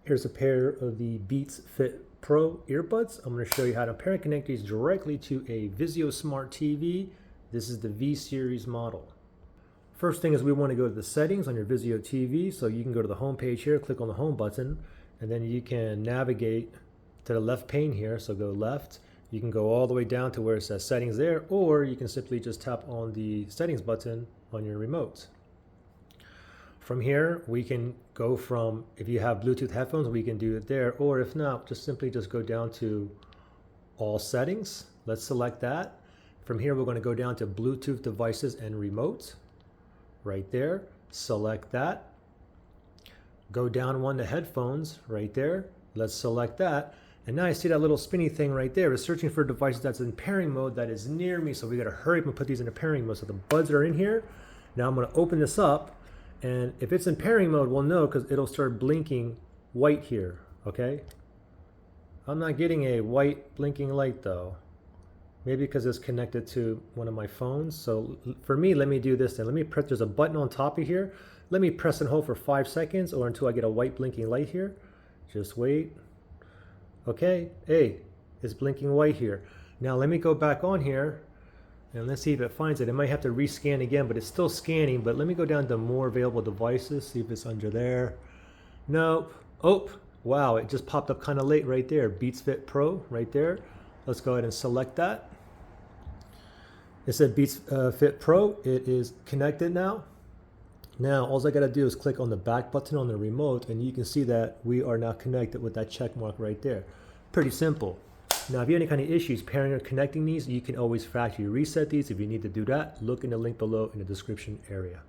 Here's a pair of the Beats Fit Pro earbuds. I'm going to show you how to pair and connect these directly to a Vizio Smart TV. This is the V series model. First thing is we want to go to the settings on your Vizio TV. So you can go to the home page here, click on the home button, and then you can navigate to the left pane here. So go left. You can go all the way down to where it says settings there, or you can simply just tap on the settings button on your remote. From here, we can go from, if you have Bluetooth headphones, we can do it there, or if not, just simply go down to all settings. Let's select that. From here, we're going to go down to Bluetooth devices and remote. Right there, select that. Go down one to headphones, right there. Let's select that. And now I see that little spinny thing right there. It's searching for devices that's in pairing mode that is near me, so we got to hurry up and put these in a pairing mode. So the buds are in here. Now I'm going to open this up. And if it's in pairing mode, we'll know because it'll start blinking white here, okay? I'm not getting a white blinking light though. Maybe because it's connected to one of my phones. So for me, let me do this then. Let me press, there's a button on top of here. Let me press and hold for 5 seconds or until I get a white blinking light here. Just wait. Okay, hey, it's blinking white here. Now let me go back on here. And let's see if it finds it. It might have to rescan again, but it's still scanning. But let me go down to more available devices, see if it's under there. Nope. Oh, wow, it just popped up kind of late right there. Beats Fit Pro right there. Let's go ahead and select that. It said Beats Fit Pro. It is connected now. Now, all I got to do is click on the back button on the remote, and you can see that we are now connected with that check mark right there. Pretty simple. Now, if you have any kind of issues pairing or connecting these, you can always factory reset these. If you need to do that, look in the link below in the description area.